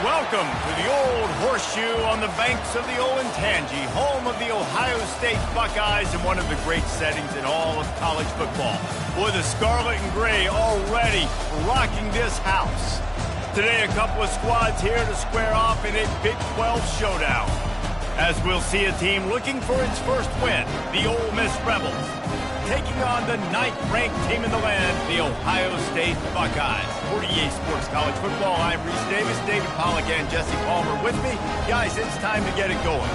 Welcome to the Old Horseshoe on the banks of the Olentangy, home of the Ohio State Buckeyes and one of the great settings in all of college football. Boy, the Scarlet and Gray already rocking this house. Today, a couple of squads here to square off in a Big 12 showdown. As we'll see a team looking for its first win, the Ole Miss Rebels, taking on the 9th-ranked team in the land, the Ohio State Buckeyes. For EA Sports College Football, I'm Reese Davis, David Pollack, and Jesse Palmer with me. Guys, it's time to get it going.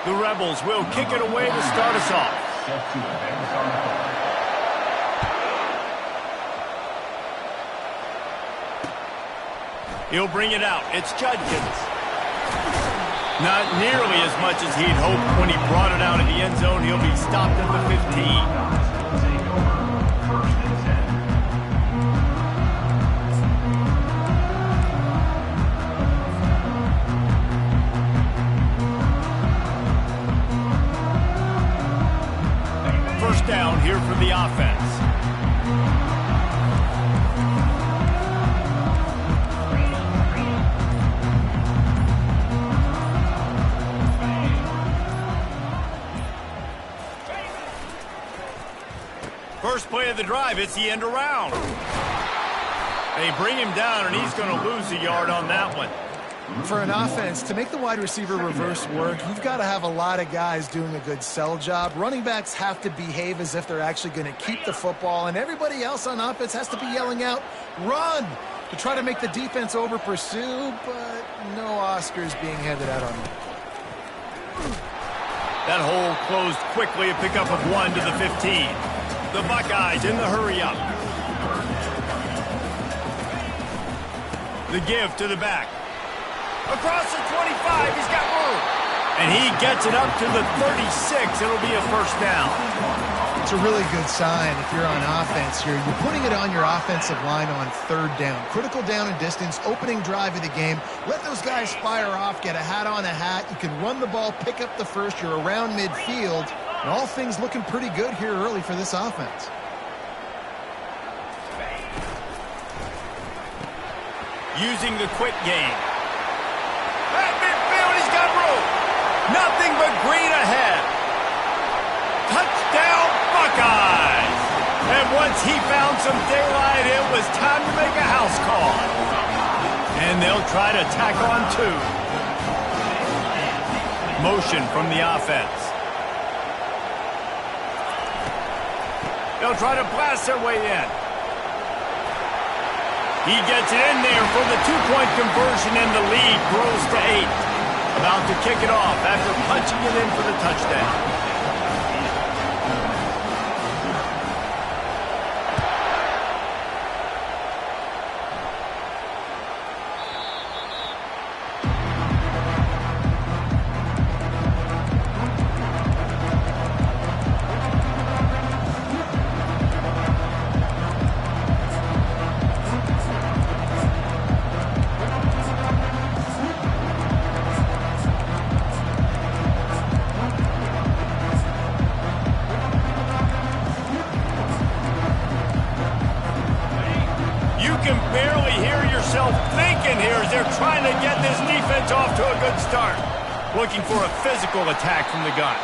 The Rebels will kick it away to start us off. He'll bring it out. It's Judkins. Not nearly as much as he'd hoped when he brought it out of the end zone. He'll be stopped at the 15. Down here for the offense. First play of the drive, it's the end around. They bring him down, and he's going to lose a yard on that one. For an offense, to make the wide receiver reverse work, you've got to have a lot of guys doing a good sell job. Running backs have to behave as if they're actually going to keep the football, and everybody else on offense has to be yelling out, run, to try to make the defense over-pursue, but no Oscars being handed out on them. That hole closed quickly, a pickup of 1 to the 15. The Buckeyes in the hurry-up. The give to the back. Across the 25, he's got room. And he gets it up to the 36. It'll be a first down. It's a really good sign if you're on offense here. You're putting it on your offensive line on third down. Critical down and distance, opening drive of the game. Let those guys fire off, get a hat on a hat. You can run the ball, pick up the first. You're around midfield. And all things looking pretty good here early for this offense. Using the quick game. At midfield, he's got room. Nothing but green ahead. Touchdown, Buckeyes. And once he found some daylight, it was time to make a house call. And they'll try to tack on 2. Motion from the offense. They'll try to blast their way in. He gets it in there for the 2-point conversion, and the lead grows to 8. About to kick it off after punching it in for the touchdown. Looking for a physical attack from the gun.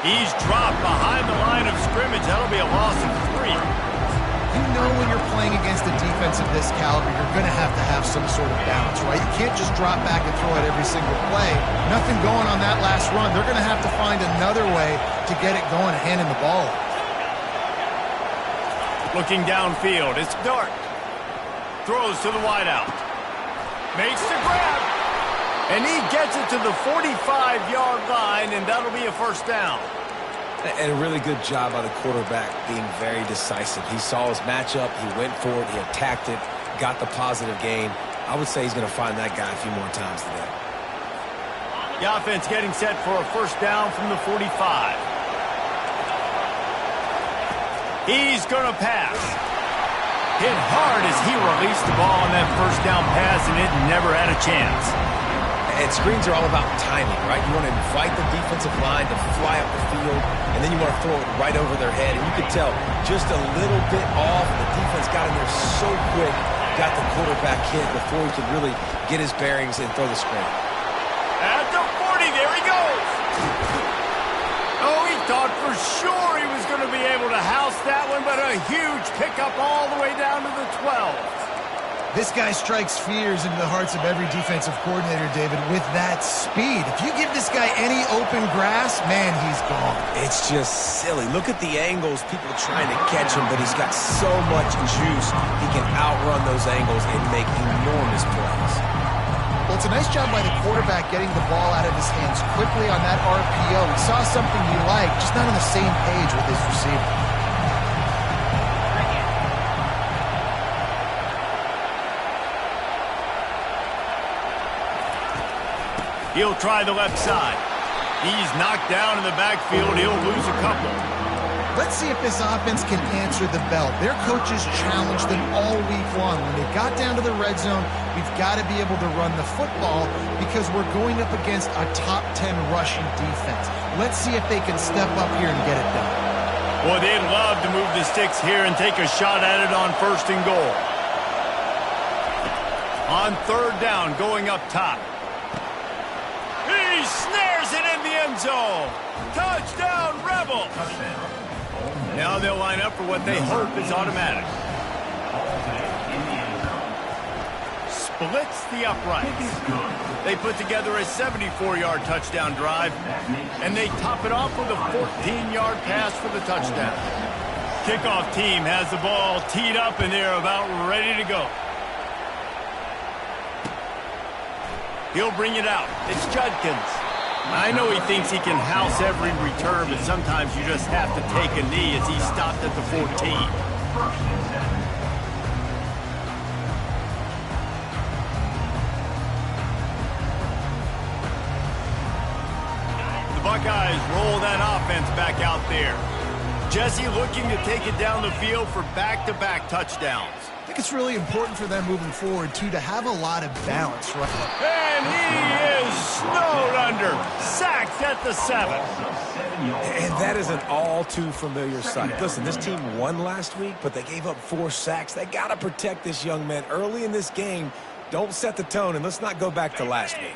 He's dropped behind the line of scrimmage. That'll be a loss of 3. You know when you're playing against a defense of this caliber, you're going to have some sort of balance, right? You can't just drop back and throw it every single play. Nothing going on that last run. They're going to have to find another way to get it going and handing the ball off. Looking downfield, it's Dart. Throws to the wideout. Makes the grab. And he gets it to the 45-yard line, and that'll be a first down. And a really good job by the quarterback being very decisive. He saw his matchup, he went for it, he attacked it, got the positive gain. I would say he's going to find that guy a few more times today. The offense getting set for a first down from the 45. He's going to pass. Hit hard as he released the ball on that first down pass, and it never had a chance. And screens are all about timing, right? You want to invite the defensive line to fly up the field, and then you want to throw it right over their head. And you could tell just a little bit off, and the defense got in there so quick, got the quarterback hit before he could really get his bearings and throw the screen. At the 40, there he goes. Oh, he thought for sure he was going to be able to house that one, but a huge pickup all the way down to the 12. This guy strikes fears into the hearts of every defensive coordinator, David, with that speed. If you give this guy any open grass, man, he's gone. It's just silly. Look at the angles, people trying to catch him, but he's got so much juice. He can outrun those angles and make enormous plays. Well, it's a nice job by the quarterback getting the ball out of his hands quickly on that RPO. He saw something he liked, just not on the same page with his receiver. He'll try the left side. He's knocked down in the backfield. He'll lose a couple. Let's see if this offense can answer the bell. Their coaches challenged them all week long. When they got down to the red zone, we've got to be able to run the football because we're going up against a top 10 rushing defense. Let's see if they can step up here and get it done. Well, they'd love to move the sticks here and take a shot at it on 1st and goal. On 3rd down, going up top. He snares it in the end zone. Touchdown, Rebels. Now they'll line up for what they hope is automatic. Splits the uprights. They put together a 74-yard touchdown drive, and they top it off with a 14-yard pass for the touchdown. Kickoff team has the ball teed up, and they're about ready to go. He'll bring it out. It's Judkins. I know he thinks he can house every return, but sometimes you just have to take a knee as he stopped at the 14. The Buckeyes roll that offense back out there. Jesse looking to take it down the field for back-to-back touchdowns. I think it's really important for them moving forward, too, to have a lot of balance, right? And he is snowed under, sacked at the 7. And that is an all-too-familiar sight. Listen, this team won last week, but they gave up 4 sacks. They got to protect this young man early in this game. Don't set the tone, and let's not go back to last week.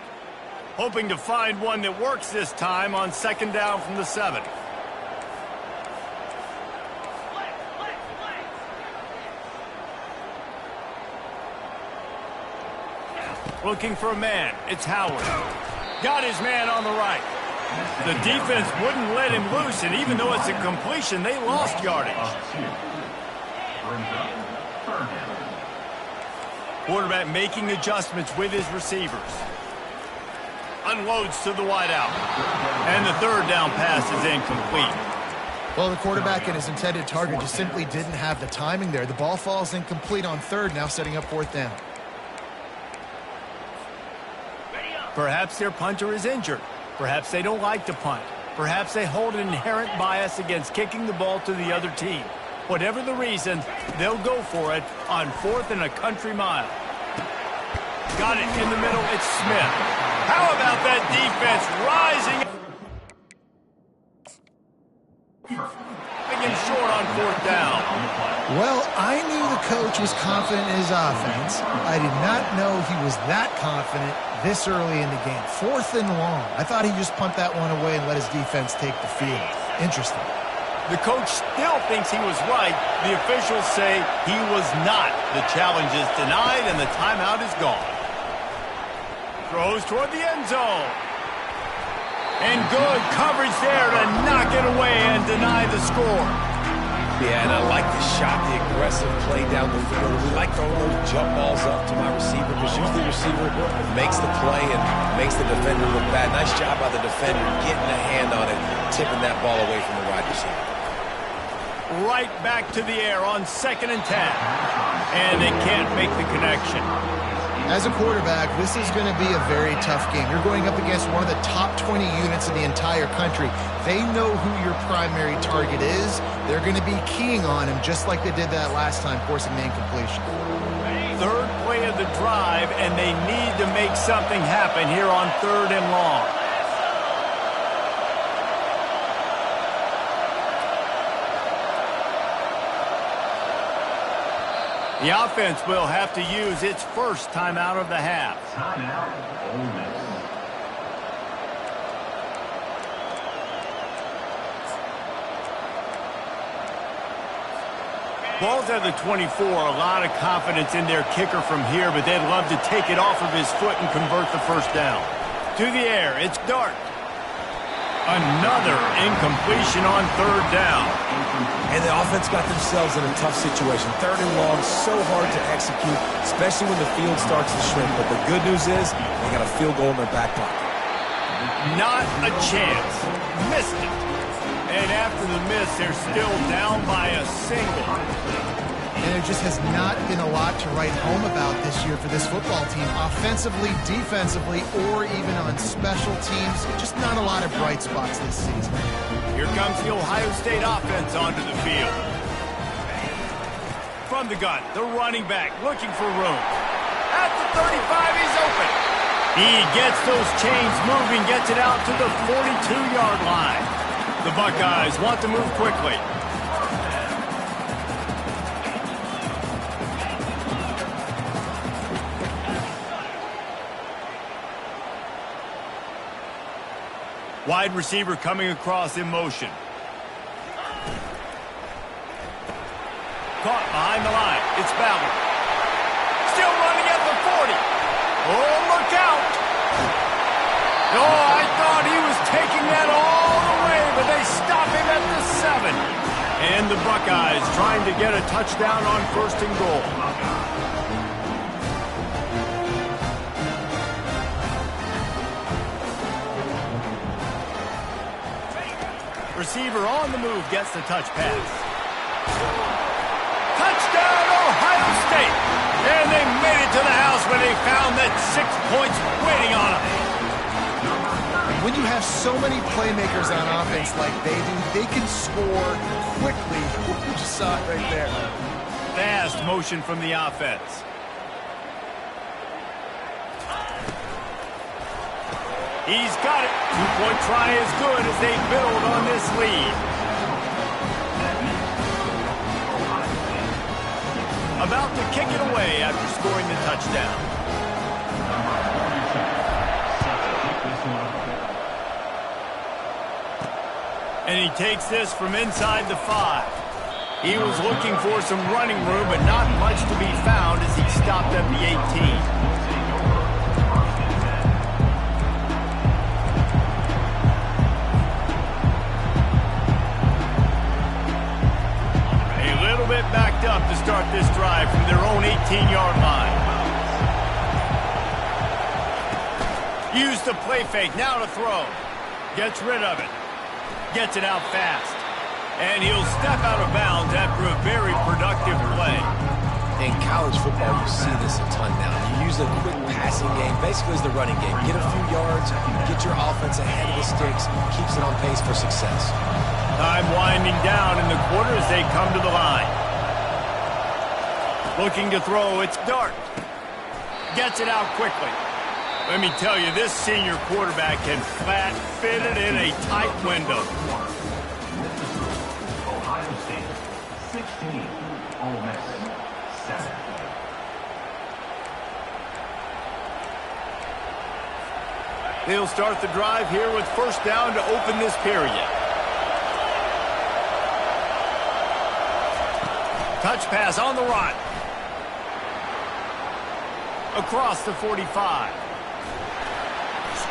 Hoping to find one that works this time on 2nd down from the 7. Looking for a man. It's Howard. Got his man on the right. The defense wouldn't let him loose, and even though it's a completion, they lost yardage. Quarterback making adjustments with his receivers. Unloads to the wideout. And the 3rd down pass is incomplete. Well, the quarterback and his intended target just simply didn't have the timing there. The ball falls incomplete on 3rd, now setting up 4th down. Perhaps their punter is injured. Perhaps they don't like to punt. Perhaps they hold an inherent bias against kicking the ball to the other team. Whatever the reason, they'll go for it on 4th and a country mile. Got it in the middle. It's Smith. How about that defense rising? Again, short on 4th down. Well, I knew the coach was confident in his offense. I did not know he was that confident this early in the game. 4th and long. I thought he'd just punt that one away and let his defense take the field. Interesting. The coach still thinks he was right. The officials say he was not. The challenge is denied and the timeout is gone. Throws toward the end zone. And good coverage there to knock it away and deny the score. Yeah, and I like the shot, the aggressive play down the field. We like throwing those jump balls up to my receiver because usually the receiver makes the play and makes the defender look bad. Nice job by the defender getting a hand on it, tipping that ball away from the wide receiver. Right back to the air on 2nd and 10. And they can't make the connection. As a quarterback, this is going to be a very tough game. You're going up against one of the top 20 units in the entire country. They know who your primary target is. They're going to be keying on him just like they did that last time, forcing the incompletion. Third play of the drive, and they need to make something happen here on 3rd and long. The offense will have to use its first timeout of the half. Timeout, Ole Miss. Ball's at the 24. A lot of confidence in their kicker from here, but they'd love to take it off of his foot and convert the first down. To the air, it's Dart. Another incompletion on 3rd down. And the offense got themselves in a tough situation. 3rd and long, so hard to execute, especially when the field starts to shrink. But the good news is they got a field goal in their back pocket. Not a chance. Missed it. And after the miss, they're still down by a single. And there just has not been a lot to write home about this year for this football team. Offensively, defensively, or even on special teams. Just not a lot of bright spots this season. Here comes the Ohio State offense onto the field. From the gun, the running back looking for room. At the 35, he's open. He gets those chains moving, gets it out to the 42-yard line. The Buckeyes want to move quickly. Wide receiver coming across in motion. Caught behind the line. It's Ballard. Still running at the 40. Oh, look out. Oh, I thought he was taking that all the way, but they stop him at the 7. And the Buckeyes trying to get a touchdown on 1st and goal. Receiver on the move gets the touch pass. Touchdown, Ohio State! And they made it to the house when they found that 6 points waiting on them. When you have so many playmakers on offense like they do, they can score quickly. You just saw it right there. Fast motion from the offense. He's got it. 2-point try is good as they build on this lead. About to kick it away after scoring the touchdown. And he takes this from inside the 5. He was looking for some running room, but not much to be found as he stopped at the 18. Bit backed up to start this drive from their own 18-yard line. Use the play fake, now to throw. Gets rid of it. Gets it out fast. And he'll step out of bounds after a very productive play. In college football, you see this a ton now. You use a quick passing game, basically as the running game. Get a few yards, get your offense ahead of the sticks, keeps it on pace for success. Time winding down in the quarter as they come to the line. Looking to throw, it's Dart. Gets it out quickly. Let me tell you, this senior quarterback can flat fit it in a tight window. Ohio State, 16. Ole Miss, 7. They'll start the drive here with 1st down to open this period. Touch pass on the run. Across the 45.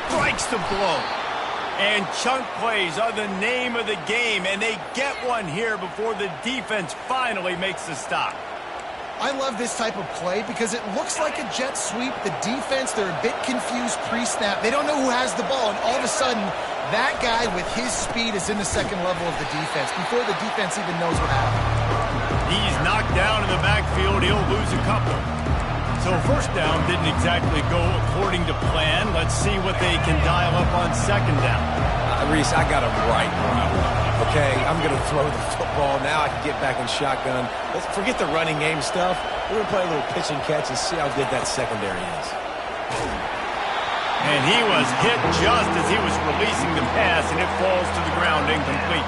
Strikes the blow. And chunk plays are the name of the game, and they get one here before the defense finally makes the stop. I love this type of play because it looks like a jet sweep. The defense, they're a bit confused pre-snap. They don't know who has the ball, and all of a sudden, that guy with his speed is in the second level of the defense before the defense even knows what happened. He's knocked down in the backfield. He'll lose a couple. So first down didn't exactly go according to plan. Let's see what they can dial up on second down. Reese, I got him right where I want him. Okay, I'm going to throw the football. Now I can get back in shotgun. Let's forget the running game stuff. We're going to play a little pitch and catch and see how good that secondary is. And he was hit just as he was releasing the pass, and it falls to the ground incomplete.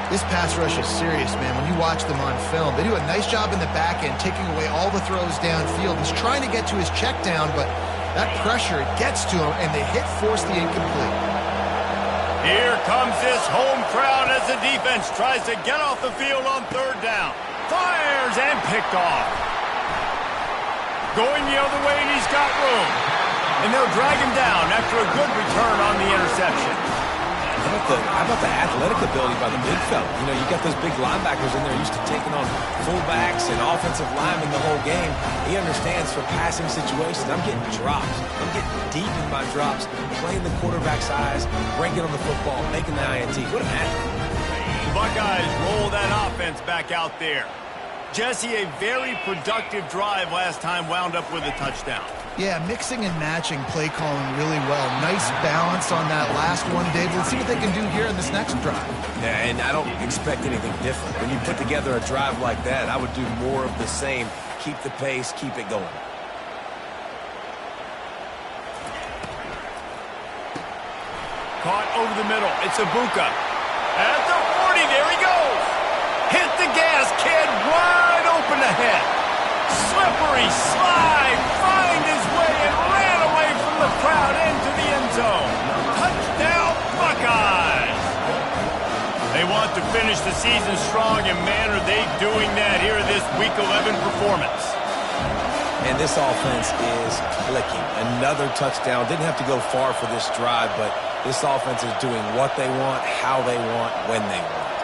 This pass rush is serious, man. When you watch them on film, they do a nice job in the back end, taking away all the throws downfield. He's trying to get to his check down, but that pressure, it gets to him, and the hit forced the incomplete. Here comes this home crowd as the defense tries to get off the field on third down. Fires and picked off. Going the other way, and he's got room. And they'll drag him down after a good return on the interception. How about the athletic ability by the big fella? You know, you got those big linebackers in there used to taking on fullbacks and offensive linemen the whole game. He understands for passing situations. I'm getting drops. I'm getting deep in my drops, playing the quarterback's eyes, breaking on the football, making the INT. What an athlete. The Buckeyes roll that offense back out there. Jesse, a very productive drive last time, wound up with a touchdown. Yeah, mixing and matching play calling really well. Nice balance on that last one, Dave. Let's see what they can do here in this next drive. Yeah, and I don't expect anything different. When you put together a drive like that, I would do more of the same. Keep the pace, keep it going. Caught over the middle. It's Ibuka. At the 40, there he goes. Hit the gas, kid. Wide open ahead. Slippery slide. Find his way and ran away from the crowd into the end zone. Touchdown, Buckeyes. They want to finish the season strong, and man, are they doing that here in this Week 11 performance. And this offense is clicking. Another touchdown. Didn't have to go far for this drive, but this offense is doing what they want, how they want, when they want.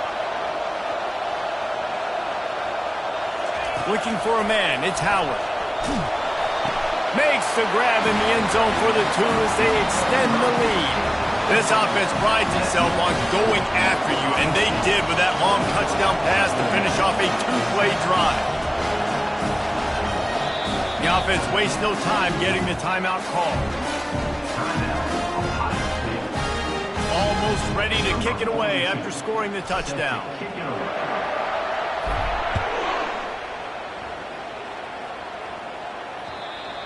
Looking for a man. It's Howard. Makes the grab in the end zone for the two as they extend the lead. This offense prides itself on going after you, and they did with that long touchdown pass to finish off a two-play drive. The offense wastes no time getting the timeout call. Almost ready to kick it away after scoring the touchdown.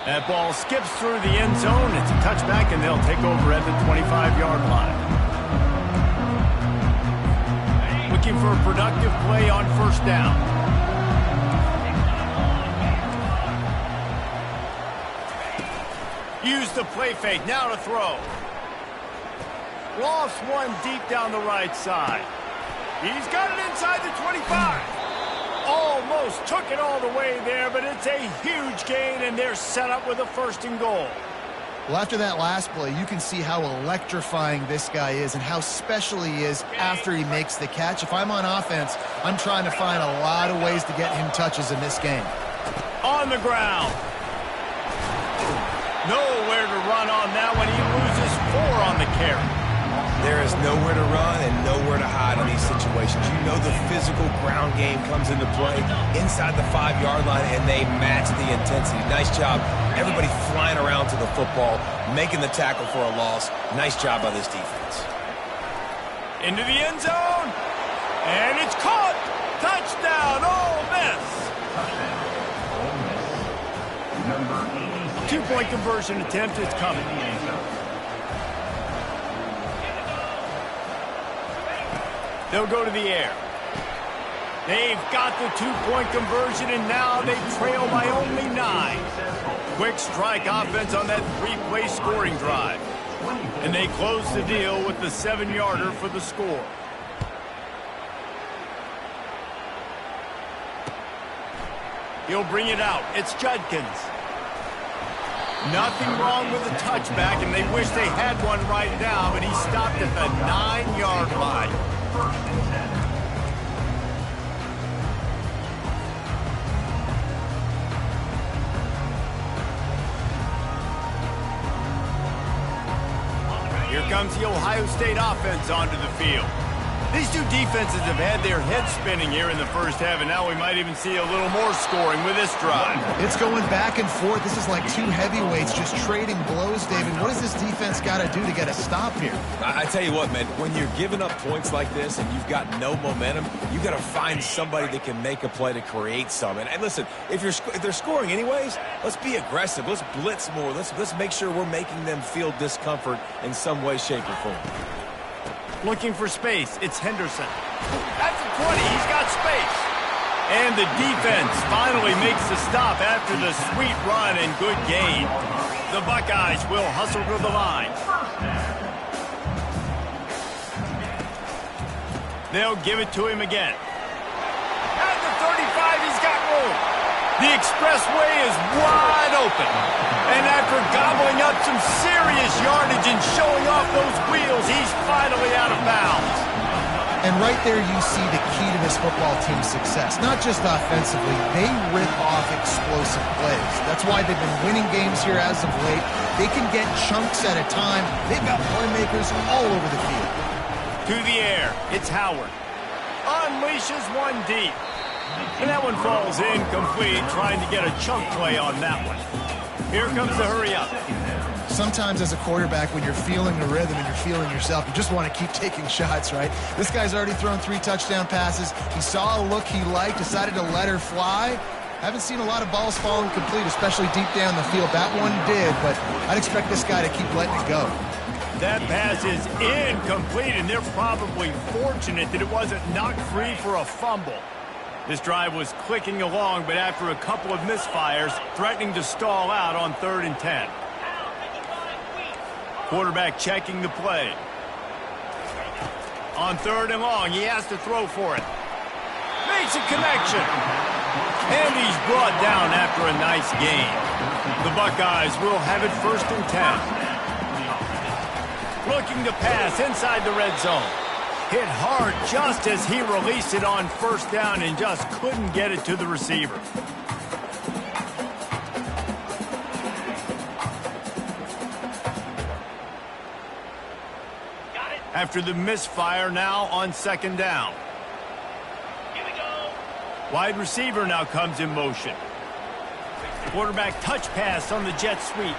That ball skips through the end zone. It's a touchback, and they'll take over at the 25-yard line. Looking for a productive play on first down. Use the play fake. Now to throw. Lost one deep down the right side. He's got it inside the 25. Almost took it all the way there, but it's a huge gain, and they're set up with a first and goal. Well, after that last play, you can see how electrifying this guy is and how special he is after he makes the catch. If I'm on offense, I'm trying to find a lot of ways to get him touches in this game. On the ground. Nowhere to run on that one. He loses 4 on the carry. There is nowhere to run and nowhere to hide in these situations. You know the physical ground game comes into play inside the 5-yard line, and they match the intensity. Nice job. Everybody flying around to the football, making the tackle for a loss. Nice job by this defense. Into the end zone. And it's caught. Touchdown, Ole Miss. Number 86. Two-point conversion attempt is coming. They'll go to the air. They've got the two-point conversion, and now they trail by only 9. Quick strike offense on that 3-play scoring drive. And they close the deal with the 7-yarder for the score. He'll bring it out. It's Judkins. Nothing wrong with the touchback, and they wish they had one right now, but he stopped at the 9-yard line. Here comes the Ohio State offense onto the field. These two defenses have had their heads spinning here in the first half, and now we might even see a little more scoring with this drive. It's going back and forth. This is like two heavyweights just trading blows, David. What does this defense got to do to get a stop here? I tell you what, man, when you're giving up points like this and you've got no momentum, you got to find somebody that can make a play to create some. And listen, if they're scoring anyways, let's be aggressive. Let's blitz more. Let's make sure we're making them feel discomfort in some way, shape, or form. Looking for space. It's Henderson. At the 20, he's got space. And the defense finally makes the stop after the sweet run and good gain. The Buckeyes will hustle to the line. They'll give it to him again. At the 35, he's got room. The expressway is wide open. And after gobbling up some serious yardage and showing off those wheels, he's finally out of bounds. And right there you see the key to this football team's success. Not just offensively, they rip off explosive plays. That's why they've been winning games here as of late. They can get chunks at a time. They've got playmakers all over the field. To the air, it's Howard. Unleashes one deep. And that one falls incomplete, trying to get a chunk play on that one. Here comes the hurry up. Sometimes as a quarterback, when you're feeling the rhythm and you're feeling yourself, you just want to keep taking shots, right? This guy's already thrown 3 touchdown passes. He saw a look he liked, decided to let her fly. Haven't seen a lot of balls fall incomplete, especially deep down the field. That one did, but I'd expect this guy to keep letting it go. That pass is incomplete, and they're probably fortunate that it wasn't knocked free for a fumble. This drive was clicking along, but after a couple of misfires, threatening to stall out on 3rd and 10. Quarterback checking the play. On 3rd and long, he has to throw for it. Makes a connection. And he's brought down after a nice gain. The Buckeyes will have it 1st and 10. Looking to pass inside the red zone. Hit hard just as he released it on 1st down and just couldn't get it to the receiver. After the misfire, now on 2nd down. Here we go. Wide receiver now comes in motion. Quarterback touch pass on the jet sweep.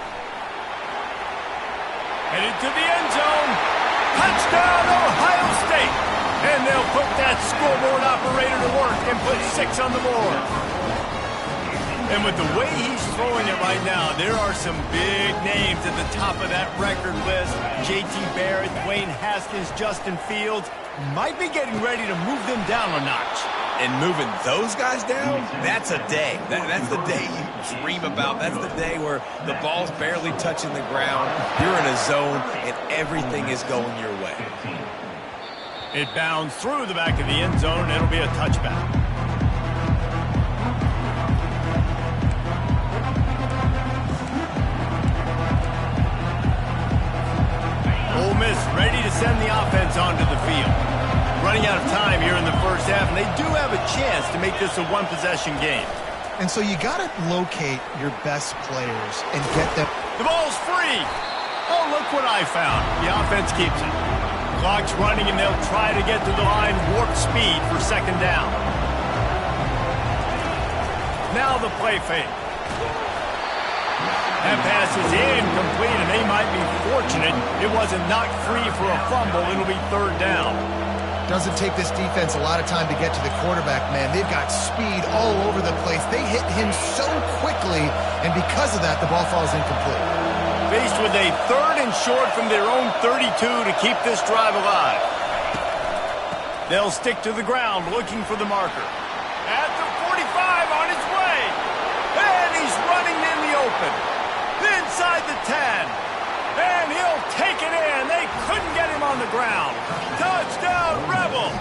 Headed to the end zone. Touchdown, Ohio State. And they'll put that scoreboard operator to work and put 6 on the board. And with the way he's throwing it right now, there are some big names at the top of that record list. J.T. Barrett, Dwayne Haskins, Justin Fields might be getting ready to move them down a notch. And moving those guys down, that's a day. That's the day you dream about. That's the day where the ball's barely touching the ground. You're in a zone, and everything is going your way. It bounds through the back of the end zone, and it'll be a touchback. Ole Miss ready to send the offense onto the field. Running out of time here in the first half, and they do have a chance to make this a one-possession game. And so you got to locate your best players and get them. The ball's free. Oh, look what I found. The offense keeps it. Clock's running, and they'll try to get to the line warp speed for 2nd down. Now the play fake. That pass is incomplete, and they might be fortunate it wasn't knocked free for a fumble. It'll be 3rd down. Doesn't take this defense a lot of time to get to the quarterback, man. They've got speed all over the place. They hit him so quickly, and because of that, the ball falls incomplete. Faced with a 3rd and short from their own 32 to keep this drive alive. They'll stick to the ground looking for the marker. At the 45 on his way. And he's running in the open. Inside the 10. And he'll take it in. They couldn't get him on the ground. Touchdown, Rebels.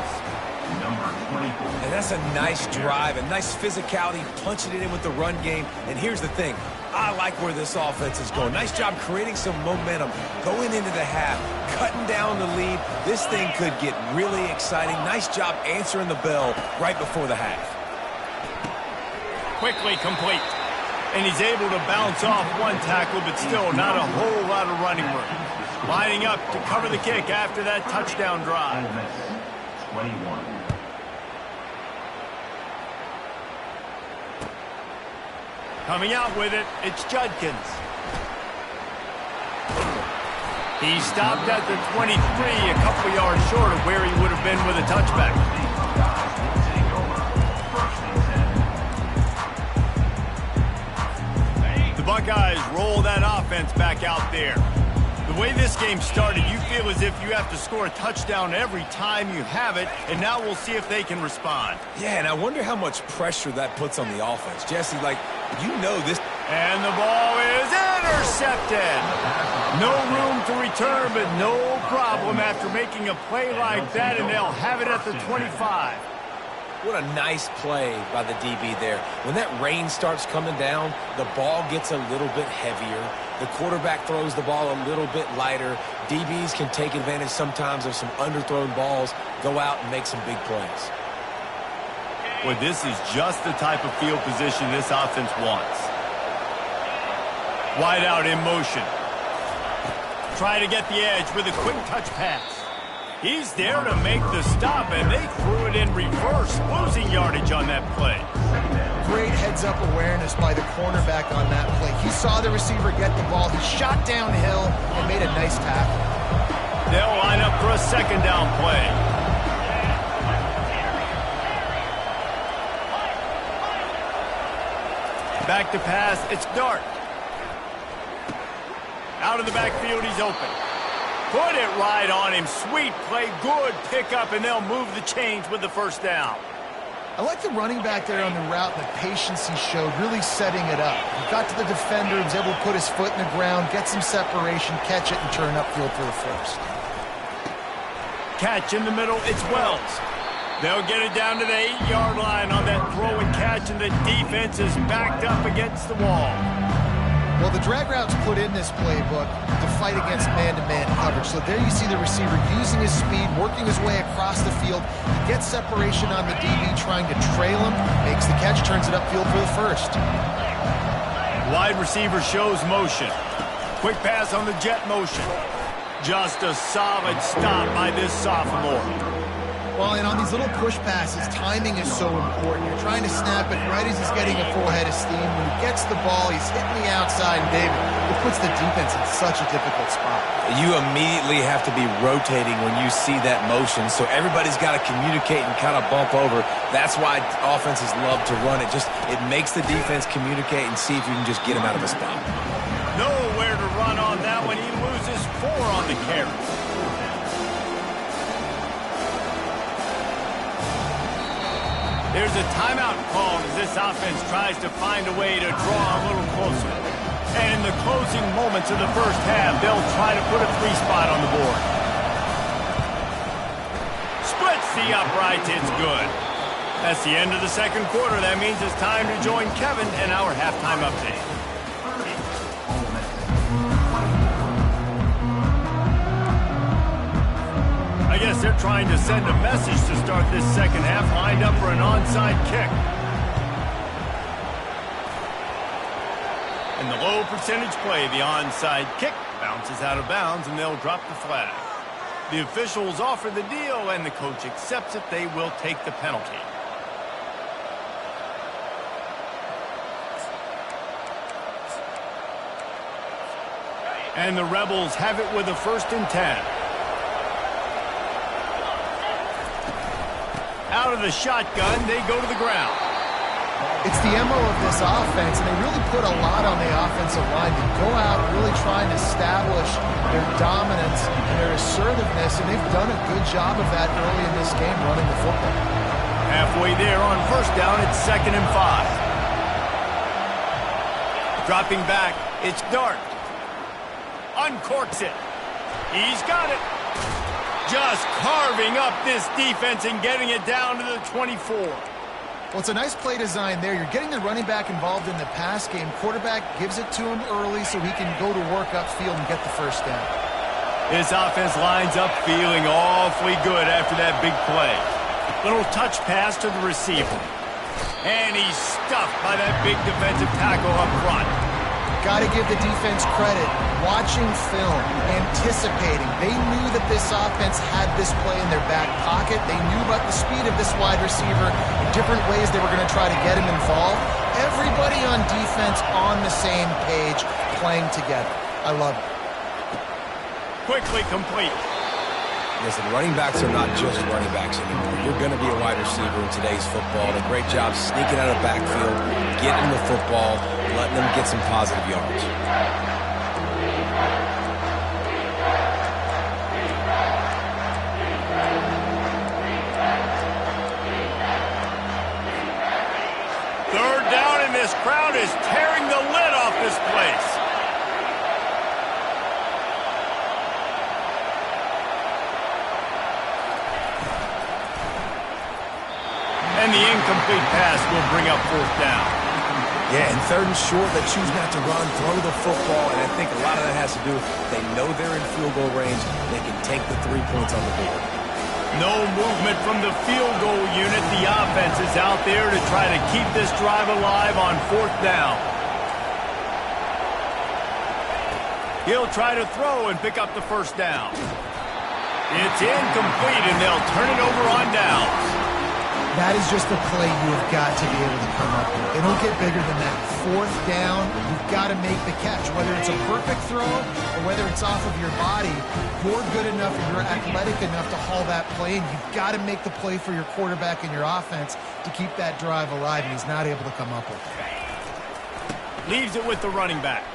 And that's a nice drive, a nice physicality, punching it in with the run game. And here's the thing. I like where this offense is going. Nice job creating some momentum, going into the half, cutting down the lead. This thing could get really exciting. Nice job answering the bell right before the half. Quickly complete. And he's able to bounce off one tackle, but still not a whole lot of running room. Lining up to cover the kick after that touchdown drive. 21. Coming out with it, it's Judkins. He stopped at the 23, a couple yards short of where he would have been with a touchback. The Buckeyes roll that offense back out there. The way this game started, you feel as if you have to score a touchdown every time you have it, and now we'll see if they can respond. Yeah, and I wonder how much pressure that puts on the offense. Jesse, like, you know this. And the ball is intercepted. No room to return, but no problem after making a play like that, and they'll have it at the 25. What a nice play by the DB there. When that rain starts coming down, the ball gets a little bit heavier. The quarterback throws the ball a little bit lighter. DBs can take advantage sometimes of some underthrown balls, go out and make some big plays. Well, this is just the type of field position this offense wants. Wide out in motion. Try to get the edge with a quick touch pass. He's there to make the stop, and they threw it in reverse, losing yardage on that play. Great heads-up awareness by the cornerback on that play. He saw the receiver get the ball. He shot downhill and made a nice tackle. They'll line up for a second down play. Back to pass, it's Dart. Out of the backfield, he's open. Put it right on him. Sweet play, good pickup, and they'll move the chains with the first down. I like the running back there on the route and the patience he showed, really setting it up. He got to the defender, was able to put his foot in the ground, get some separation, catch it, and turn upfield for the first. Catch in the middle, it's Wells. They'll get it down to the 8-yard line on that throw and catch, and the defense is backed up against the wall. Well, the drag route's put in this playbook to fight against man-to-man coverage. So there you see the receiver using his speed, working his way across the field. He gets separation on the DB, trying to trail him, makes the catch, turns it upfield for the first. Wide receiver shows motion. Quick pass on the jet motion. Just a solid stop by this sophomore. Well, and on these little push passes, timing is so important. You're trying to snap it right as he's getting a full head of steam. When he gets the ball, he's hitting the outside, and David, it puts the defense in such a difficult spot. You immediately have to be rotating when you see that motion, so everybody's got to communicate and kind of bump over. That's why offenses love to run it. It makes the defense communicate and see if you can just get him out of a spot. Nowhere to run on that one. He loses 4 on the carry. There's a timeout called as this offense tries to find a way to draw a little closer. And in the closing moments of the first half, they'll try to put a 3-spot on the board. Splits the uprights, it's good. That's the end of the second quarter. That means it's time to join Kevin in our halftime update. I guess they're trying to send a message to start this second half, lined up for an onside kick. And the low percentage play, the onside kick, bounces out of bounds, and they'll drop the flag. The officials offer the deal, and the coach accepts it. They will take the penalty. And the Rebels have it with a 1st and 10. Out of the shotgun, they go to the ground. It's the MO of this offense, and they really put a lot on the offensive line. They go out really trying to establish their dominance and their assertiveness, and they've done a good job of that early in this game running the football. Halfway there on first down, it's 2nd and 5. Dropping back, it's Dart. Uncorks it. He's got it. Just carving up this defense and getting it down to the 24. Well, it's a nice play design there. You're getting the running back involved in the pass game. Quarterback gives it to him early so he can go to work upfield and get the first down. This offense lines up feeling awfully good after that big play. Little touch pass to the receiver. And he's stuffed by that big defensive tackle up front. Got to give the defense credit. Watching film, anticipating. They knew that this offense had this play in their back pocket. They knew about the speed of this wide receiver and different ways they were going to try to get him involved. Everybody on defense on the same page, playing together. I love it. Quickly complete. Listen, running backs are not just running backs anymore. You're going to be a wide receiver in today's football. A great job sneaking out of the backfield, getting the football, letting them get some positive yards. Third down, and this crowd is tearing the lid off this place. And the incomplete pass will bring up fourth down. Yeah, and third and short, they choose not to run, throw the football, and I think a lot of that has to do with they know they're in field goal range. They can take the 3 points on the board. No movement from the field goal unit. The offense is out there to try to keep this drive alive on fourth down. He'll try to throw and pick up the first down. It's incomplete, and they'll turn it over on downs. That is just a play you have got to be able to come up with. They don't get bigger than that. Fourth down, you've got to make the catch. Whether it's a perfect throw or whether it's off of your body, you're good enough and you're athletic enough to haul that play, and you've got to make the play for your quarterback and your offense to keep that drive alive, and he's not able to come up with it. Leaves it with the running back.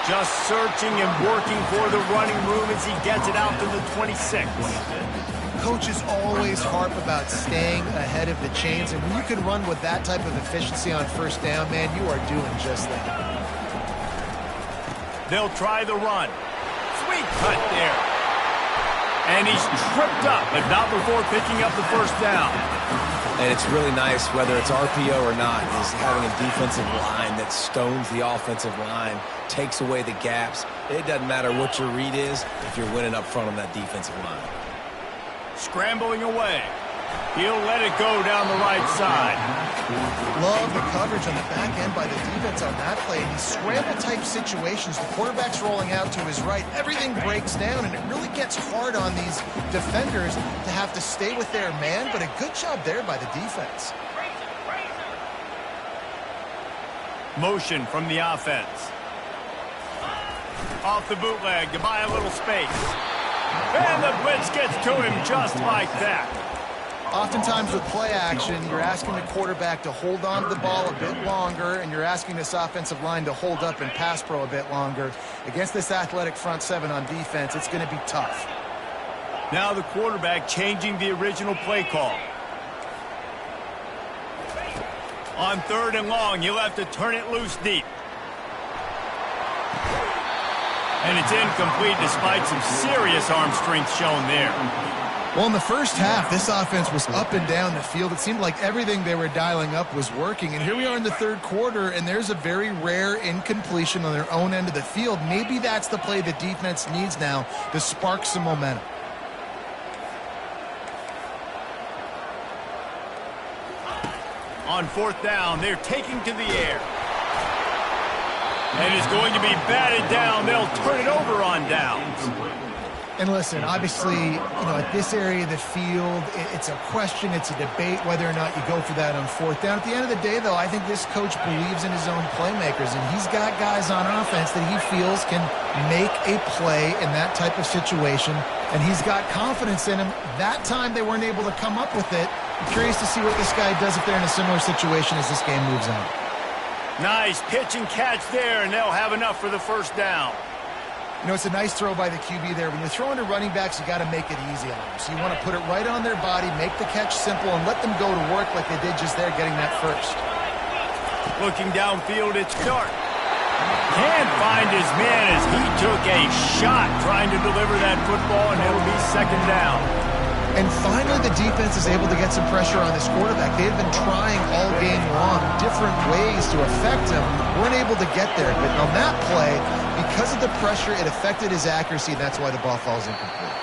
Just searching and working for the running room as he gets it out to the 26. Coaches always harp about staying ahead of the chains, and when you can run with that type of efficiency on first down, man, you are doing just that. They'll try the run. Sweet cut there. And he's tripped up, but not before picking up the first down. And it's really nice, whether it's RPO or not, is having a defensive line that stones the offensive line, takes away the gaps. It doesn't matter what your read is if you're winning up front on that defensive line. Scrambling away. He'll let it go down the right side. Love the coverage on the back end by the defense on that play. In these scramble-type situations, the quarterback's rolling out to his right. Everything breaks down, and it really gets hard on these defenders to have to stay with their man, but a good job there by the defense. Motion from the offense. Off the bootleg to buy a little space. And the blitz gets to him just like that. Oftentimes with play action, you're asking the quarterback to hold on to the ball a bit longer, and you're asking this offensive line to hold up and pass pro a bit longer. Against this athletic front seven on defense, it's going to be tough. Now the quarterback changing the original play call. On third and long, you'll have to turn it loose deep. And it's incomplete despite some serious arm strength shown there. Well, in the first half, this offense was up and down the field. It seemed like everything they were dialing up was working. And here we are in the third quarter, and there's a very rare incompletion on their own end of the field. Maybe that's the play the defense needs now to spark some momentum. On fourth down, they're taking to the air. And it's going to be batted down. They'll turn it over on downs. And listen, obviously, at this area of the field, it's a question, it's a debate whether or not you go for that on fourth down. At the end of the day, though, I think this coach believes in his own playmakers, and he's got guys on offense that he feels can make a play in that type of situation, and he's got confidence in him. That time they weren't able to come up with it. I'm curious to see what this guy does if they're in a similar situation as this game moves on. Nice pitch and catch there, and they'll have enough for the first down. It's a nice throw by the QB there. When you're throwing to running backs, you got to make it easy on them. So you want to put it right on their body, make the catch simple, and let them go to work like they did just there, getting that first. Looking downfield, it's Dart. Can't find his man as he took a shot trying to deliver that football, and it'll be second down. And finally, the defense is able to get some pressure on this quarterback. They've been trying all game long different ways to affect him. Weren't able to get there. But on that play, because of the pressure, it affected his accuracy, and that's why the ball falls incomplete.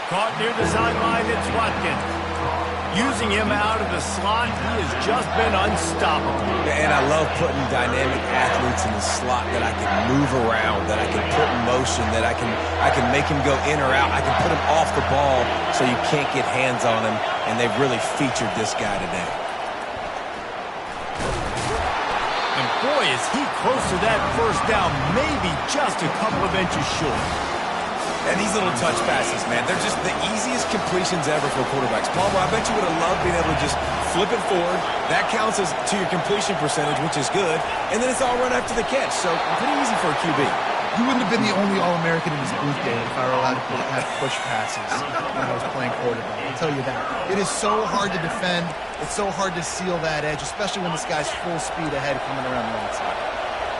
Caught near the sideline, it's Watkins. Using him out of the slot, he has just been unstoppable. And I love putting dynamic athletes in the slot that I can move around, that I can put in motion, that I can make him go in or out. I can put him off the ball so you can't get hands on him, and they've really featured this guy today. And boy, is he close to that first down, maybe just a couple of inches short. And these little touch passes, man, they're just the easiest completions ever for quarterbacks. Palmer, I bet you would have loved being able to just flip it forward. That counts as to your completion percentage, which is good. And then it's all run after the catch, so pretty easy for a QB. You wouldn't have been the only All-American in his booth, Dave, if I were allowed to have push passes when I was playing quarterback. I'll tell you that. It is so hard to defend. It's so hard to seal that edge, especially when this guy's full speed ahead coming around the outside.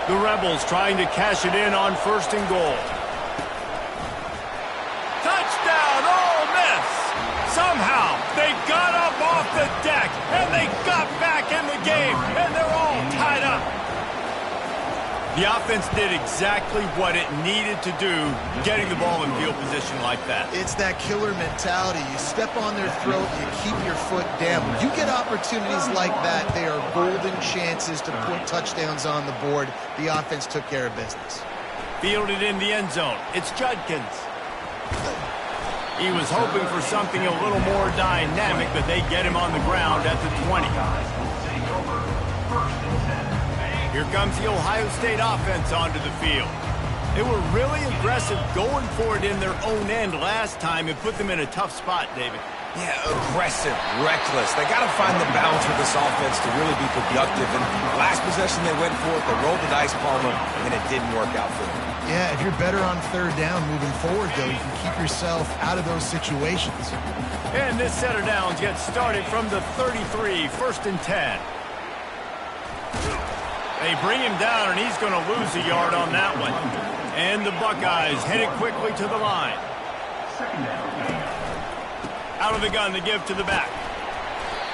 The Rebels trying to cash it in on 1st and goal. Touchdown, Ole Miss! Somehow, they got up off the deck, and they got back in the game, and they're all tied up. The offense did exactly what it needed to do, getting the ball in field position like that. It's that killer mentality. You step on their throat, you keep your foot down. When you get opportunities like that, they are golden chances to put touchdowns on the board. The offense took care of business. Fielded in the end zone. It's Judkins. He was hoping for something a little more dynamic, but they get him on the ground at the 20. Here comes the Ohio State offense onto the field. They were really aggressive going for it in their own end last time. It put them in a tough spot, David. Yeah, aggressive, reckless. They got to find the balance with this offense to really be productive. And last possession they went for it, they rolled the dice, Palmer, and it didn't work out for them. Yeah, if you're better on 3rd down moving forward, though, you can keep yourself out of those situations. And this set of downs gets started from the 33, 1st and 10. They bring him down, and he's going to lose a yard on that one. And the Buckeyes headed quickly to the line. Out of the gun to give to the back.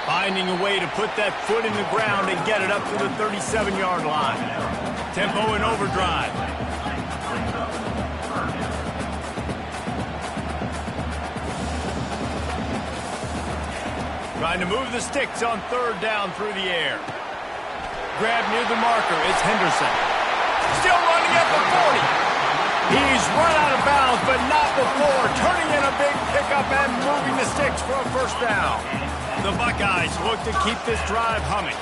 Finding a way to put that foot in the ground and get it up to the 37-yard line. Tempo in overdrive. Trying to move the sticks on 3rd down through the air. Grab near the marker. It's Henderson. Still running at the 40. He's run out of bounds, but not before. Turning in a big pickup and moving the sticks for a 1st down. The Buckeyes look to keep this drive humming.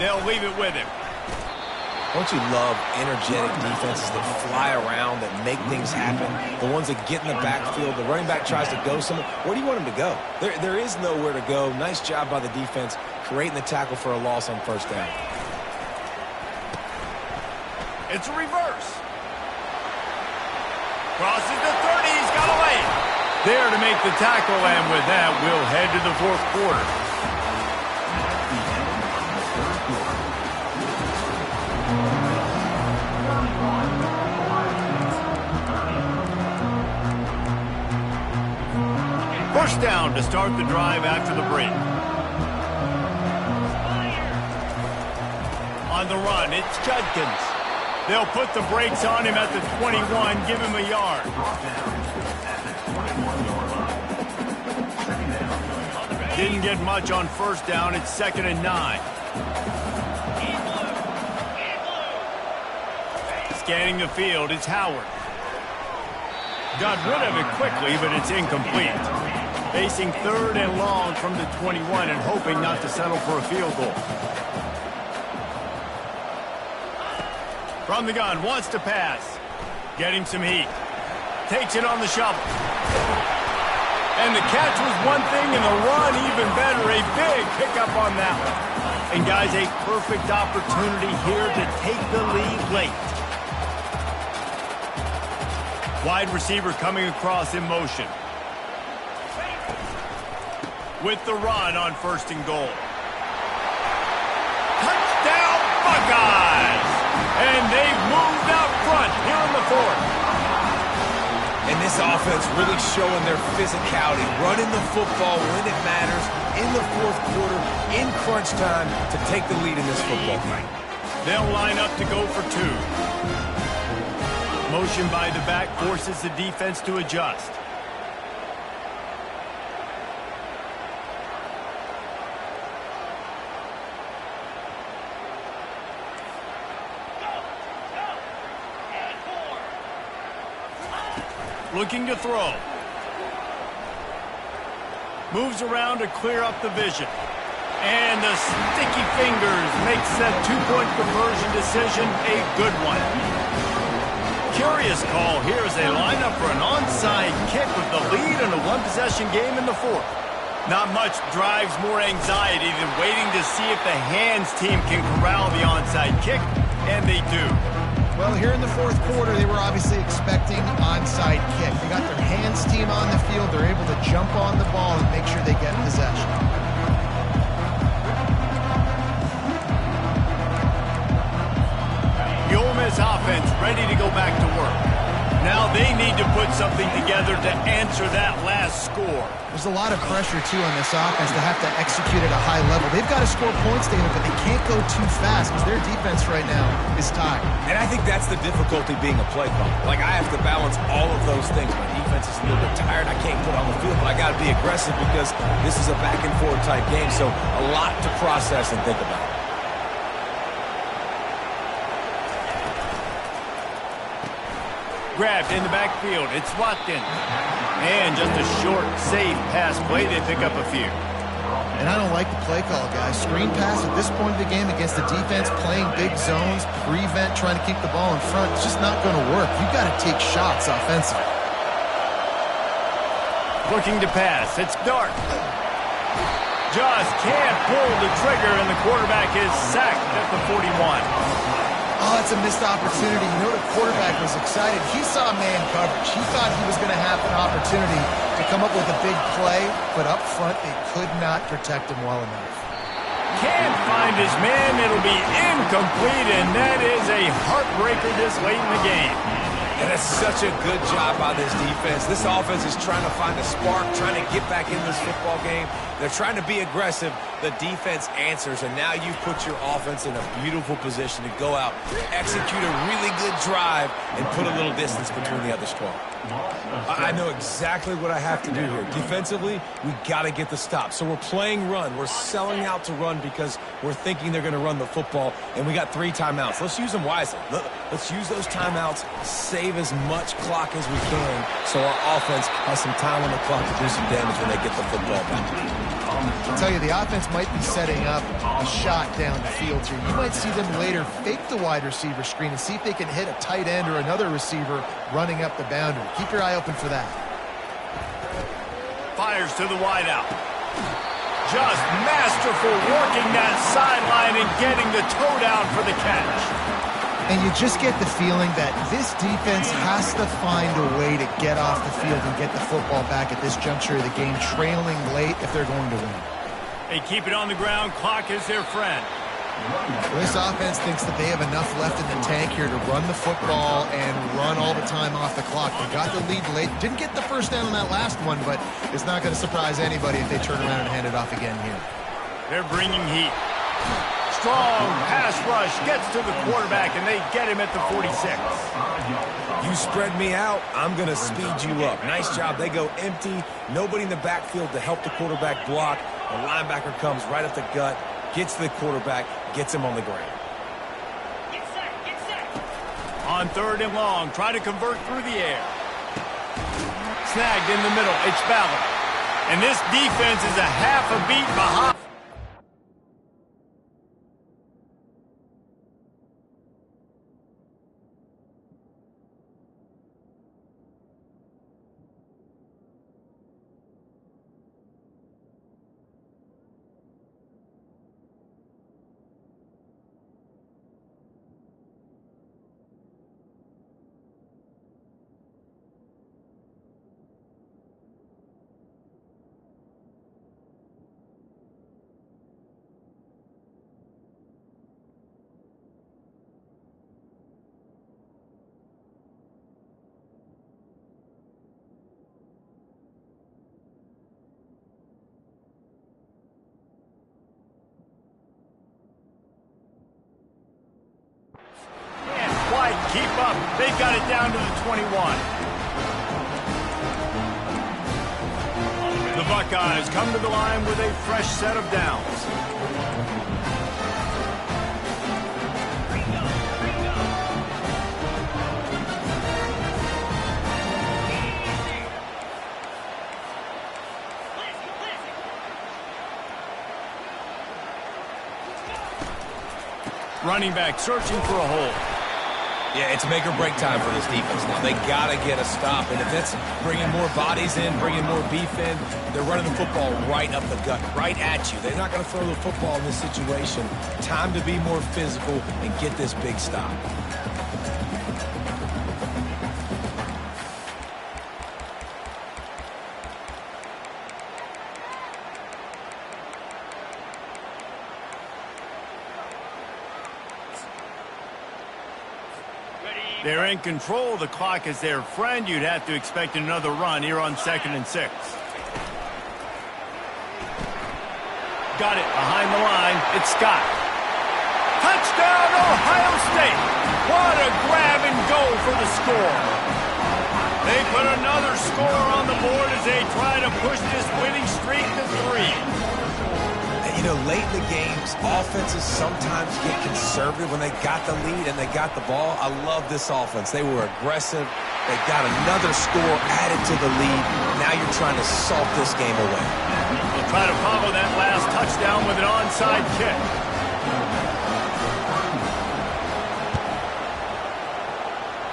They'll leave it with him. Don't you love energetic defenses that fly around, that make things happen? The ones that get in the backfield, the running back tries to go somewhere. Where do you want him to go? There is nowhere to go. Nice job by the defense, creating the tackle for a loss on 1st down. It's a reverse. Crosses the 30. He's got a lane. There to make the tackle, and with that, we'll head to the 4th quarter. First down to start the drive after the break. On the run, it's Judkins. They'll put the brakes on him at the 21, give him a yard. Didn't get much on 1st down. It's 2nd and 9. Scanning the field, it's Howard. Got rid of it quickly, but it's incomplete. Facing 3rd and long from the 21 and hoping not to settle for a field goal. From the gun, wants to pass. Get him some heat. Takes it on the shovel. And the catch was one thing, and the run even better. A big pickup on that one. And guys, a perfect opportunity here to take the lead late. Wide receiver coming across in motion. With the run on 1st and goal. Touchdown, Buckeyes! And they've moved out front here in the 4th. And this offense really showing their physicality, running the football when it matters, in the 4th quarter, in crunch time, to take the lead in this football game. They'll line up to go for 2. Motion by the back forces the defense to adjust. looking to throw. Moves around to clear up the vision. And the sticky fingers makes that two-point conversion decision a good one. Curious call here as they line up for an onside kick with the lead in a one-possession game in the fourth. Not much drives more anxiety than waiting to see if the hands team can corral the onside kick, and they do. Well, here in the fourth quarter, they were obviously expecting onside kick. They got their hands team on the field. They're able to jump on the ball and make sure they get possession. The Ole Miss offense ready to go back to work. Now they need to put something together to answer that last score. There's a lot of pressure, too, on this offense to have to execute at a high level. They've got to score points, David, but they can't go too fast because their defense right now is tired. And I think that's the difficulty being a play caller. Like, I have to balance all of those things. My defense is a little bit tired. I can't put on the field, but I got to be aggressive because this is a back-and-forth type game, so a lot to process and think about. Grabbed in the backfield. It's Watkins. And just a short, safe pass play. They pick up a few. And I don't like the play call, guys. Screen pass at this point of the game against the defense, playing big zones, prevent, trying to keep the ball in front. It's just not going to work. You've got to take shots offensively. Looking to pass. It's Dart. Just can't pull the trigger, and the quarterback is sacked at the 41. Oh, it's a missed opportunity. You know, the quarterback was excited. He saw man coverage. He thought he was going to have an opportunity to come up with a big play, but up front, they could not protect him well enough. Can't find his man. It'll be incomplete, and that is a heartbreaker this late in the game. And it's such a good job by this defense. This offense is trying to find a spark, trying to get back in this football game. They're trying to be aggressive. The defense answers, and now you've put your offense in a beautiful position to go out, execute a really good drive, and put a little distance between the other squad. I know exactly what I have to do here. Defensively, we got to get the stop. So we're playing run. We're selling out to run because we're thinking they're going to run the football, and we got 3 timeouts. Let's use them wisely. Let's use those timeouts, save as much clock as we can so our offense has some time on the clock to do some damage when they get the football back. I'll tell you, the offense might be setting up a shot down the field here. You might see them later fake the wide receiver screen and see if they can hit a tight end or another receiver running up the boundary. Keep your eye open for that. Fires to the wideout. Just masterful working that sideline and getting the toe down for the catch. And you just get the feeling that this defense has to find a way to get off the field and get the football back at this juncture of the game, trailing late if they're going to win. They keep it on the ground. Clock is their friend. Well, this offense thinks that they have enough left in the tank here to run the football and run all the time off the clock. They got the lead late. Didn't get the first down on that last one, but it's not going to surprise anybody if they turn around and hand it off again here. They're bringing heat. Strong pass rush gets to the quarterback, and they get him at the 46. You spread me out, I'm going to speed you up. Nice job. They go empty. Nobody in the backfield to help the quarterback block. The linebacker comes right at the gut, gets to the quarterback, gets him on the ground. Get set. On 3rd and long, try to convert through the air. Snagged in the middle. It's Ballard. And this defense is a half a beat behind. Keep up. They've got it down to the 21. The Buckeyes come to the line with a fresh set of downs. Running back searching for a hole. Yeah, it's make or break time for this defense now. They got to get a stop. And if it's bringing more bodies in, bringing more beef in, they're running the football right up the gut, right at you. They're not going to throw the football in this situation. Time to be more physical and get this big stop. They're in control. The clock is their friend. You'd have to expect another run here on 2nd and 6. Got it behind the line. It's Scott. Touchdown, Ohio State. What a grab and go for the score. They put another score on the board as they try to push this winning streak to 3. You know, late in the games, offenses sometimes get conservative when they got the lead and they got the ball. I love this offense. They were aggressive. They got another score added to the lead. Now you're trying to salt this game away. We'll try to follow that last touchdown with an onside kick.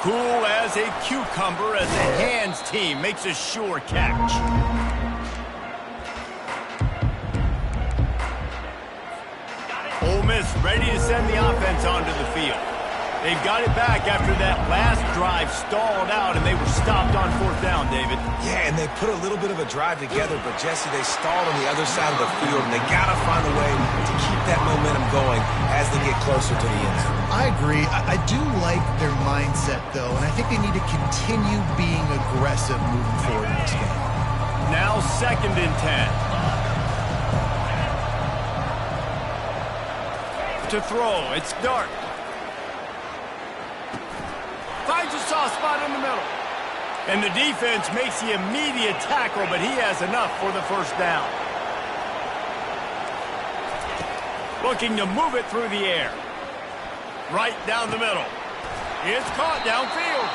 Cool as a cucumber as the hands team makes a sure catch. Ole Miss ready to send the offense onto the field. They've got it back after that last drive stalled out, and they were stopped on 4th down, David. Yeah, and they put a little bit of a drive together, but, Jesse, they stalled on the other side of the field, and they got to find a way to keep that momentum going as they get closer to the end zone. I agree. I do like their mindset, though, and I think they need to continue being aggressive moving forward in this game. Now 2nd and 10. To throw, it's Dart. Finds a soft spot in the middle. And the defense makes the immediate tackle, but he has enough for the 1st down. Looking to move it through the air. Right down the middle. It's caught downfield.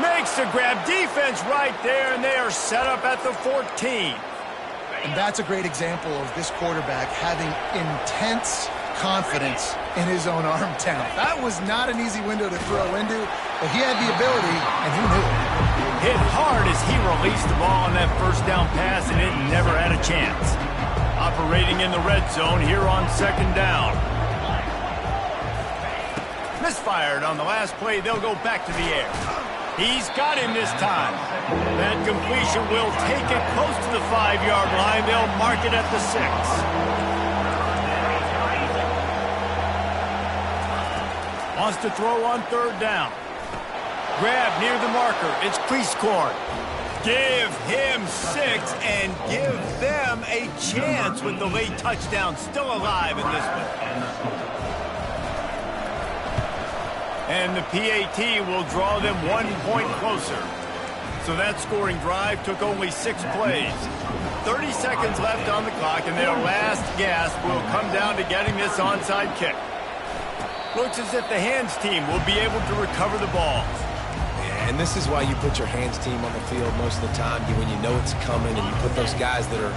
Makes the grab. Defense right there, and they are set up at the 14. And that's a great example of this quarterback having intense confidence in his own arm talent. That was not an easy window to throw into, but he had the ability, and he knew it. Hit hard as he released the ball on that 1st down pass, and it never had a chance. Operating in the red zone here on 2nd down. Misfired on the last play. They'll go back to the air. He's got him this time. That completion will take it close to the 5-yard line. They'll mark it at the 6. Wants to throw on 3rd down. Grab near the marker. It's Priestcorn. Give him 6 and give them a chance with the late touchdown still alive in this one. And the PAT will draw them 1 point closer. So that scoring drive took only 6 plays. 30 seconds left on the clock, and their last gasp will come down to getting this onside kick. Looks as if the hands team will be able to recover the ball. And this is why you put your hands team on the field most of the time, when you know it's coming, and you put those guys that are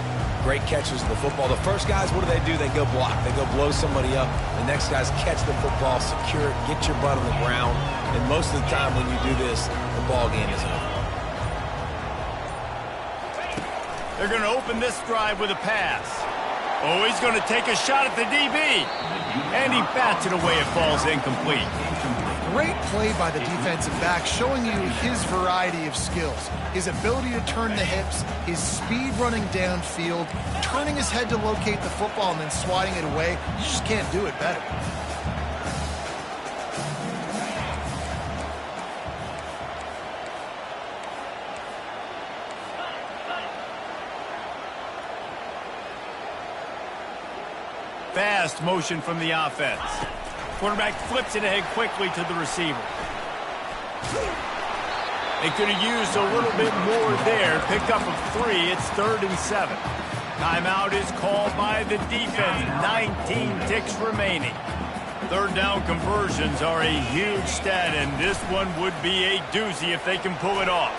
great catchers of the football. The first guys, what do? They go block. They go blow somebody up. The next guys catch the football, secure it, get your butt on the ground. And most of the time when you do this, the ball game is over. They're going to open this drive with a pass. Oh, he's going to take a shot at the DB. And he bats it away. It falls incomplete. Great play by the defensive back, showing you his variety of skills. His ability to turn the hips, his speed running downfield, turning his head to locate the football and then swatting it away. You just can't do it better. Fast motion from the offense. Quarterback flips it ahead quickly to the receiver. They could have used a little bit more there. Pick up of 3. It's 3rd and 7. Timeout is called by the defense. 19 ticks remaining. 3rd down conversions are a huge stat, and this one would be a doozy if they can pull it off.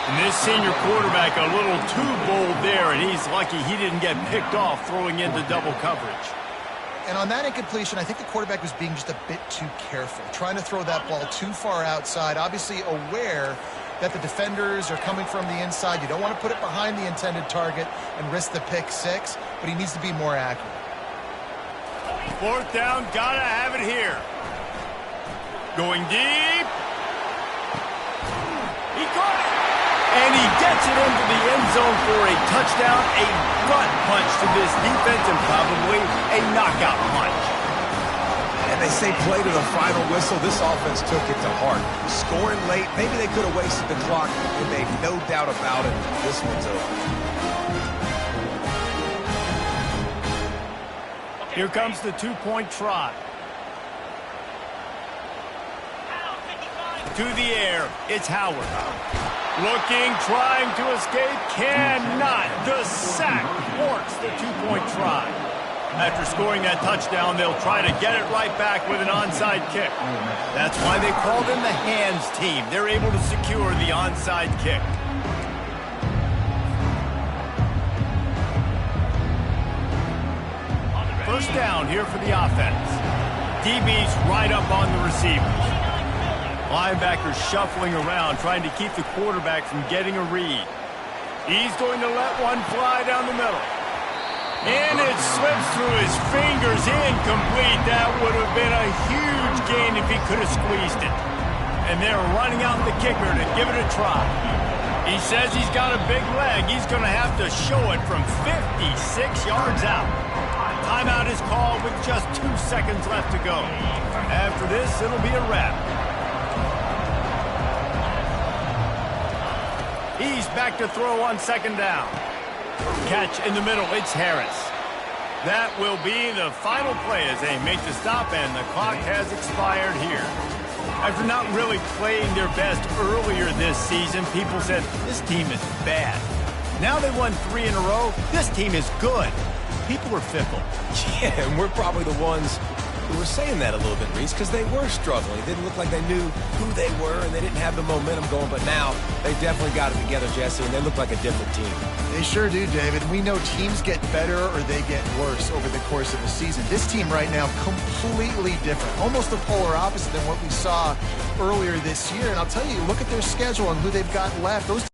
And this senior quarterback a little too bold there, and he's lucky he didn't get picked off throwing into double coverage. And on that incompletion, I think the quarterback was being just a bit too careful, trying to throw that ball too far outside, obviously aware that the defenders are coming from the inside. You don't want to put it behind the intended target and risk the pick six, but he needs to be more accurate. Fourth down, gotta have it here. Going deep. He caught it. And he gets it into the end zone for a touchdown, a gut punch to this defense, and probably a knockout punch. And they say play to the final whistle. This offense took it to heart. Scoring late, maybe they could have wasted the clock, and they've no doubt about it. This one's over. Here comes the two-point try. To the air, it's Howard. Looking, trying to escape, cannot. The sack thwarts the two-point try. After scoring that touchdown, they'll try to get it right back with an onside kick. That's why they call them the hands team. They're able to secure the onside kick. First down here for the offense. DB's right up on the receivers. Linebackers shuffling around, trying to keep the quarterback from getting a read. He's going to let one fly down the middle. And it slips through his fingers, incomplete. That would have been a huge gain if he could have squeezed it. And they're running out the kicker to give it a try. He says he's got a big leg. He's going to have to show it from 56 yards out. Timeout is called with just 2 seconds left to go. After this, it'll be a wrap. He's back to throw on second down. Catch in the middle, it's Harris. That will be the final play as they make the stop, and the clock has expired here. After not really playing their best earlier this season, people said, this team is bad. Now they won 3 in a row. This team is good. People are fickle. Yeah, and we're probably the ones who were saying that a little bit, Reese, because they were struggling. It didn't look like they knew who they were, and they didn't have the momentum going. But now they definitely got it together, Jesse, and they look like a different team. They sure do, David. We know teams get better or they get worse over the course of a season. This team right now, completely different. Almost the polar opposite than what we saw earlier this year. And I'll tell you, look at their schedule and who they've got left. Those